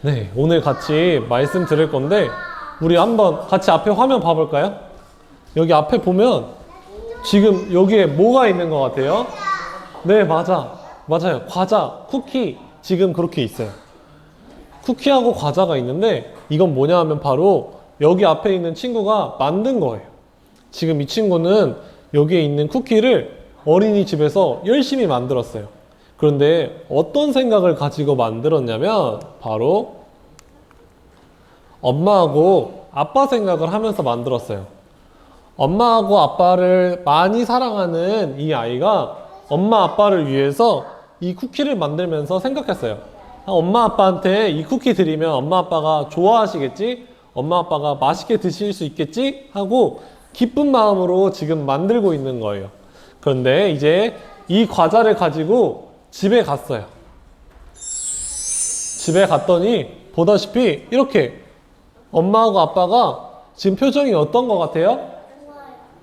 네, 오늘 같이 말씀 드릴 건데 우리 한번 같이 앞에 화면 봐볼까요? 여기 앞에 보면 지금 여기에 뭐가 있는 것 같아요? 네, 맞아요. 과자, 쿠키 지금 그렇게 있어요. 쿠키하고 과자가 있는데 이건 뭐냐 하면 바로 여기 앞에 있는 친구가 만든 거예요. 지금 이 친구는 여기에 있는 쿠키를 어린이집에서 열심히 만들었어요. 그런데 어떤 생각을 가지고 만들었냐면 바로 엄마하고 아빠 생각을 하면서 만들었어요. 엄마하고 아빠를 많이 사랑하는 이 아이가 엄마 아빠를 위해서 이 쿠키를 만들면서 생각했어요. 엄마 아빠한테 이 쿠키 드리면 엄마 아빠가 좋아하시겠지? 엄마 아빠가 맛있게 드실 수 있겠지? 하고 기쁜 마음으로 지금 만들고 있는 거예요. 그런데 이제 이 과자를 가지고 집에 갔어요. 집에 갔더니 보다시피 이렇게 엄마하고 아빠가 지금 표정이 어떤 것 같아요?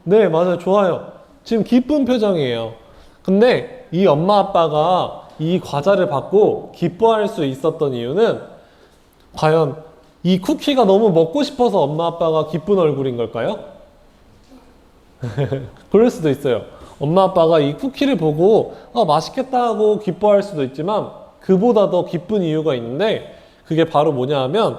네, 맞아요. 좋아요. 지금 기쁜 표정이에요. 근데 이 엄마 아빠가 이 과자를 받고 기뻐할 수 있었던 이유는 과연 이 쿠키가 너무 먹고 싶어서 엄마 아빠가 기쁜 얼굴인 걸까요? 그럴 수도 있어요. 엄마 아빠가 이 쿠키를 보고 맛있겠다 하고 기뻐할 수도 있지만 그보다 더 기쁜 이유가 있는데 그게 바로 뭐냐 하면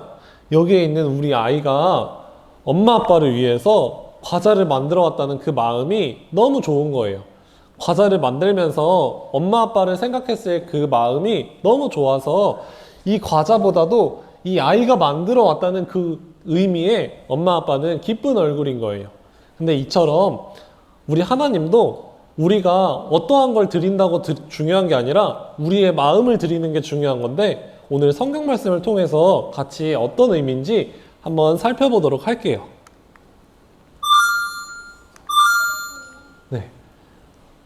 여기에 있는 우리 아이가 엄마 아빠를 위해서 과자를 만들어 왔다는 그 마음이 너무 좋은 거예요. 과자를 만들면서 엄마 아빠를 생각했을 그 마음이 너무 좋아서 이 과자보다도 이 아이가 만들어 왔다는 그 의미에 엄마 아빠는 기쁜 얼굴인 거예요. 근데 이처럼 우리 하나님도 우리가 어떠한 걸 드린다고 중요한 게 아니라 우리의 마음을 드리는 게 중요한 건데 오늘 성경 말씀을 통해서 같이 어떤 의미인지 한번 살펴보도록 할게요. 네.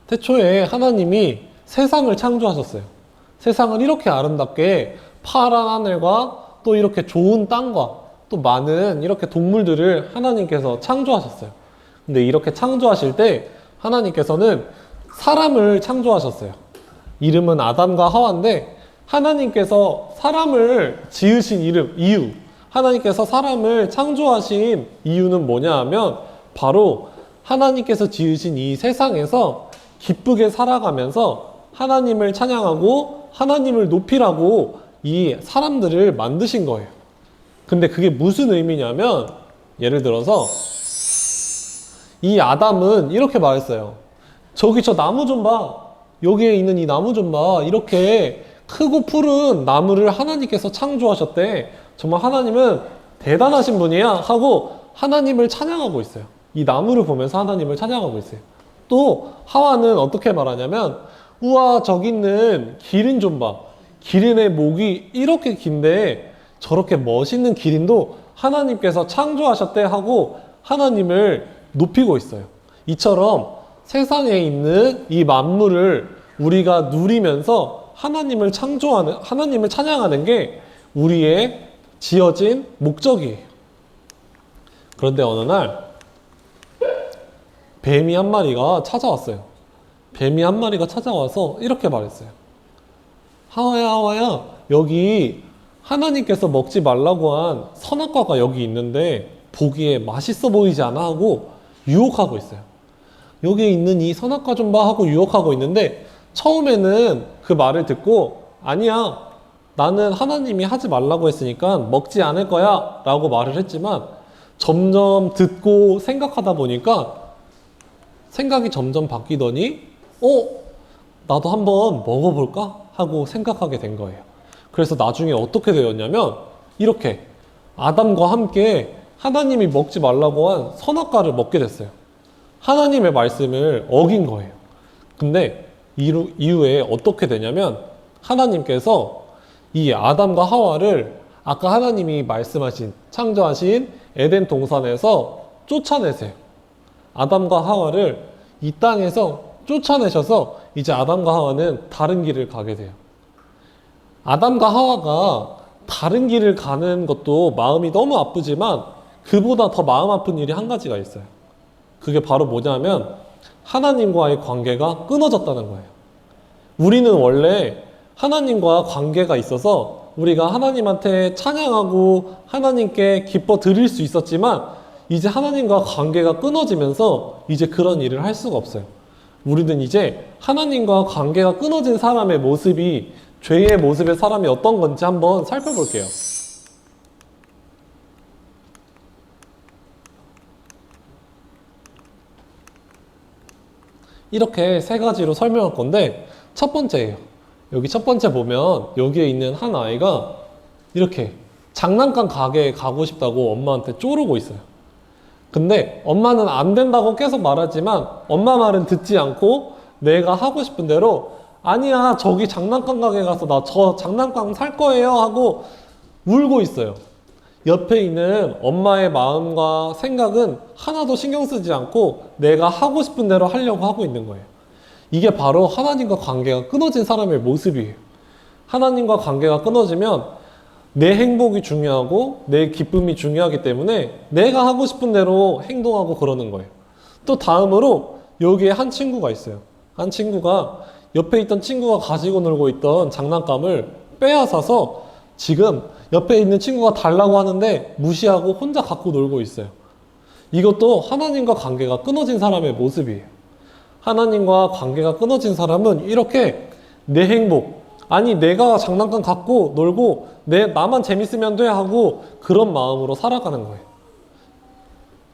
태초에 하나님이 세상을 창조하셨어요. 세상을 이렇게 아름답게 파란 하늘과 또 이렇게 좋은 땅과 또 많은 이렇게 동물들을 하나님께서 창조하셨어요. 근데 이렇게 창조하실 때 하나님께서는 사람을 창조하셨어요. 이름은 아담과 하와인데 하나님께서 사람을 지으신 이유, 하나님께서 사람을 창조하신 이유는 뭐냐 하면 바로 하나님께서 지으신 이 세상에서 기쁘게 살아가면서 하나님을 찬양하고 하나님을 높이라고 이 사람들을 만드신 거예요. 근데 그게 무슨 의미냐면 예를 들어서 이 아담은 이렇게 말했어요. 저기 저 나무 좀 봐. 여기에 있는 이 나무 좀 봐. 이렇게 크고 푸른 나무를 하나님께서 창조하셨대. 정말 하나님은 대단하신 분이야 하고 하나님을 찬양하고 있어요. 이 나무를 보면서 하나님을 찬양하고 있어요. 또 하와는 어떻게 말하냐면 우와 저기 있는 기린 좀 봐. 기린의 목이 이렇게 긴데 저렇게 멋있는 기린도 하나님께서 창조하셨대 하고 하나님을 높이고 있어요. 이처럼 세상에 있는 이 만물을 우리가 누리면서 하나님을 창조하는, 하나님을 찬양하는 게 우리의 지어진 목적이에요. 그런데 어느 날 뱀이 한 마리가 찾아왔어요. 뱀이 한 마리가 찾아와서 이렇게 말했어요. 하와야, 하와야, 여기 하나님께서 먹지 말라고 한 선악과가 여기 있는데 보기에 맛있어 보이지 않아 하고 유혹하고 있어요. 여기 있는 이 선악과 좀 봐 하고 유혹하고 있는데 처음에는 그 말을 듣고 아니야, 나는 하나님이 하지 말라고 했으니까 먹지 않을 거야 라고 말을 했지만 점점 듣고 생각하다 보니까 생각이 점점 바뀌더니 나도 한번 먹어볼까 하고 생각하게 된 거예요. 그래서 나중에 어떻게 되었냐면 이렇게 아담과 함께 하나님이 먹지 말라고 한 선악과를 먹게 됐어요. 하나님의 말씀을 어긴 거예요. 근데 이후에 어떻게 되냐면 하나님께서 이 아담과 하와를 아까 하나님이 말씀하신 창조하신 에덴 동산에서 쫓아내세요. 아담과 하와를 이 땅에서 쫓아내셔서 이제 아담과 하와는 다른 길을 가게 돼요. 아담과 하와가 다른 길을 가는 것도 마음이 너무 아프지만 그보다 더 마음 아픈 일이 한 가지가 있어요. 그게 바로 뭐냐면 하나님과의 관계가 끊어졌다는 거예요. 우리는 원래 하나님과 관계가 있어서 우리가 하나님한테 찬양하고 하나님께 기뻐 드릴 수 있었지만 이제 하나님과 관계가 끊어지면서 이제 그런 일을 할 수가 없어요. 우리는 이제 하나님과 관계가 끊어진 사람의 모습이 죄의 모습의 사람이 어떤 건지 한번 살펴볼게요. 이렇게 세 가지로 설명할 건데 첫 번째예요. 여기 첫 번째 보면 여기에 있는 한 아이가 이렇게 장난감 가게에 가고 싶다고 엄마한테 쪼르고 있어요. 근데 엄마는 안 된다고 계속 말하지만 엄마 말은 듣지 않고 내가 하고 싶은 대로 아니야 저기 장난감 가게 가서 나 저 장난감 살 거예요 하고 울고 있어요. 옆에 있는 엄마의 마음과 생각은 하나도 신경 쓰지 않고 내가 하고 싶은 대로 하려고 하고 있는 거예요. 이게 바로 하나님과 관계가 끊어진 사람의 모습이에요. 하나님과 관계가 끊어지면 내 행복이 중요하고 내 기쁨이 중요하기 때문에 내가 하고 싶은 대로 행동하고 그러는 거예요. 또 다음으로 여기에 한 친구가 있어요. 한 친구가 옆에 있던 친구가 가지고 놀고 있던 장난감을 빼앗아서 지금 옆에 있는 친구가 달라고 하는데 무시하고 혼자 갖고 놀고 있어요. 이것도 하나님과 관계가 끊어진 사람의 모습이에요. 하나님과 관계가 끊어진 사람은 이렇게 내 행복, 아니 내가 장난감 갖고 놀고 나만 재밌으면 돼 하고 그런 마음으로 살아가는 거예요.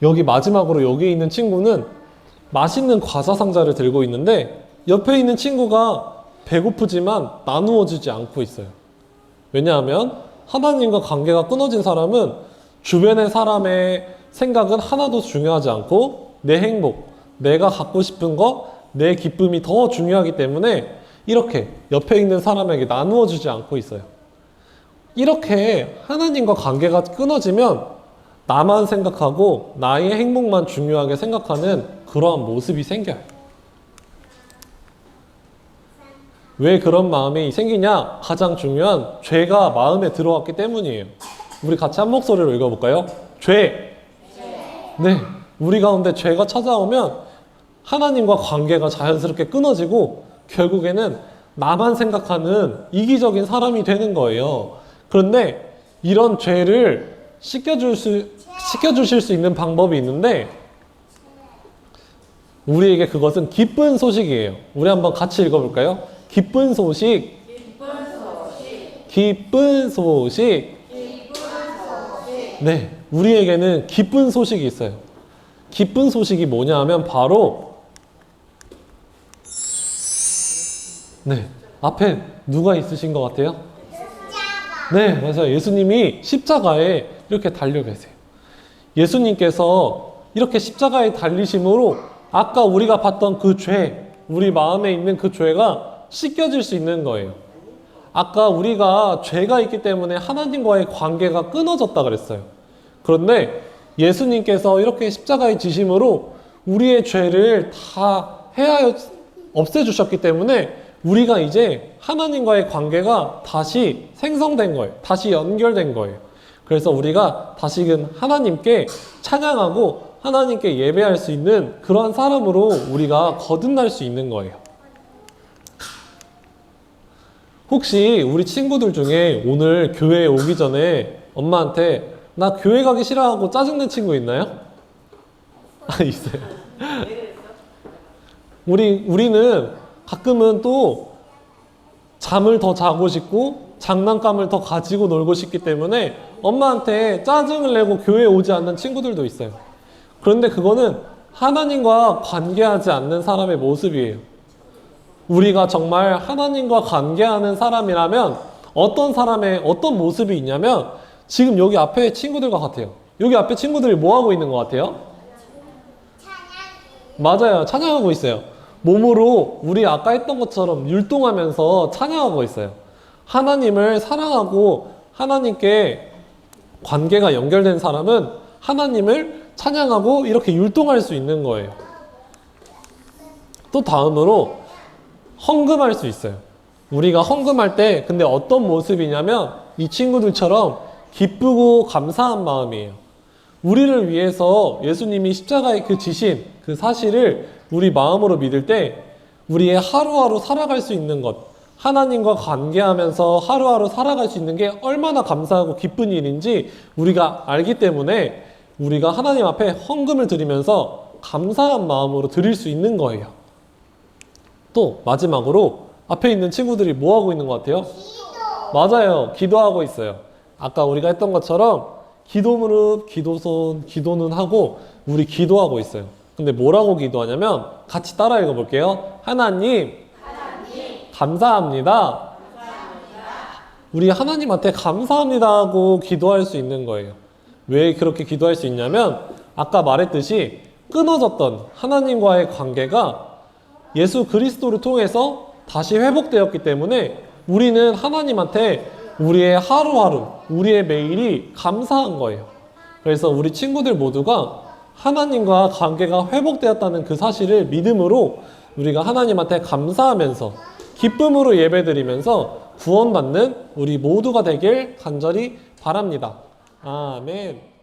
여기 마지막으로 여기 있는 친구는 맛있는 과자 상자를 들고 있는데 옆에 있는 친구가 배고프지만 나누어 주지 않고 있어요. 왜냐하면 하나님과 관계가 끊어진 사람은 주변의 사람의 생각은 하나도 중요하지 않고 내 행복, 내가 갖고 싶은 거, 내 기쁨이 더 중요하기 때문에 이렇게 옆에 있는 사람에게 나누어 주지 않고 있어요. 이렇게 하나님과 관계가 끊어지면 나만 생각하고 나의 행복만 중요하게 생각하는 그러한 모습이 생겨요. 왜 그런 마음이 생기냐? 가장 중요한 죄가 마음에 들어왔기 때문이에요. 우리 같이 한 목소리로 읽어볼까요? 죄. 네. 우리 가운데 죄가 찾아오면 하나님과 관계가 자연스럽게 끊어지고 결국에는 나만 생각하는 이기적인 사람이 되는 거예요. 그런데 이런 죄를 씻겨주실 수 있는 방법이 있는데 우리에게 그것은 기쁜 소식이에요. 우리 한번 같이 읽어볼까요? 기쁜 소식. 기쁜 소식. 네, 우리에게는 기쁜 소식이 있어요. 기쁜 소식이 뭐냐 하면 바로 네, 앞에 누가 있으신 것 같아요? 네, 맞아요. 예수님이 십자가에 이렇게 달려 계세요. 예수님께서 이렇게 십자가에 달리심으로 아까 우리가 봤던 그 죄, 우리 마음에 있는 그 죄가 씻겨질 수 있는 거예요. 아까 우리가 죄가 있기 때문에 하나님과의 관계가 끊어졌다 그랬어요. 그런데 예수님께서 이렇게 십자가에 지심으로 우리의 죄를 다 해하여 없애주셨기 때문에 우리가 이제 하나님과의 관계가 다시 생성된 거예요. 다시 연결된 거예요. 그래서 우리가 다시금 하나님께 찬양하고 하나님께 예배할 수 있는 그러한 사람으로 우리가 거듭날 수 있는 거예요. 혹시 우리 친구들 중에 오늘 교회에 오기 전에 엄마한테 나 교회 가기 싫어하고 짜증낸 친구 있나요? 아, 있어요. 우리는 가끔은 또 잠을 더 자고 싶고 장난감을 더 가지고 놀고 싶기 때문에 엄마한테 짜증을 내고 교회에 오지 않는 친구들도 있어요. 그런데 그거는 하나님과 관계하지 않는 사람의 모습이에요. 우리가 정말 하나님과 관계하는 사람이라면 어떤 모습이 있냐면 지금 여기 앞에 친구들과 같아요. 여기 앞에 친구들이 뭐 하고 있는 것 같아요? 맞아요. 찬양하고 있어요. 몸으로 우리 아까 했던 것처럼 율동하면서 찬양하고 있어요. 하나님을 사랑하고 하나님께 관계가 연결된 사람은 하나님을 찬양하고 이렇게 율동할 수 있는 거예요. 또 다음으로 헌금할 수 있어요. 우리가 헌금할 때 근데 어떤 모습이냐면 이 친구들처럼 기쁘고 감사한 마음이에요. 우리를 위해서 예수님이 십자가에 그 지신 그 사실을 우리 마음으로 믿을 때 우리의 하루하루 살아갈 수 있는 것, 하나님과 관계하면서 하루하루 살아갈 수 있는 게 얼마나 감사하고 기쁜 일인지 우리가 알기 때문에 우리가 하나님 앞에 헌금을 드리면서 감사한 마음으로 드릴 수 있는 거예요. 또 마지막으로 앞에 있는 친구들이 뭐 하고 있는 것 같아요? 맞아요. 기도하고 있어요. 아까 우리가 했던 것처럼 기도 무릎, 기도손, 기도는 하고 우리 기도하고 있어요. 근데 뭐라고 기도하냐면 같이 따라 읽어볼게요. 하나님, 감사합니다. 우리 하나님한테 감사합니다 하고 기도할 수 있는 거예요. 왜 그렇게 기도할 수 있냐면 아까 말했듯이 끊어졌던 하나님과의 관계가 예수 그리스도를 통해서 다시 회복되었기 때문에 우리는 하나님한테 우리의 하루하루, 우리의 매일이 감사한 거예요. 그래서 우리 친구들 모두가 하나님과 관계가 회복되었다는 그 사실을 믿음으로 우리가 하나님한테 감사하면서 기쁨으로 예배드리면서 구원받는 우리 모두가 되길 간절히 바랍니다. 아멘.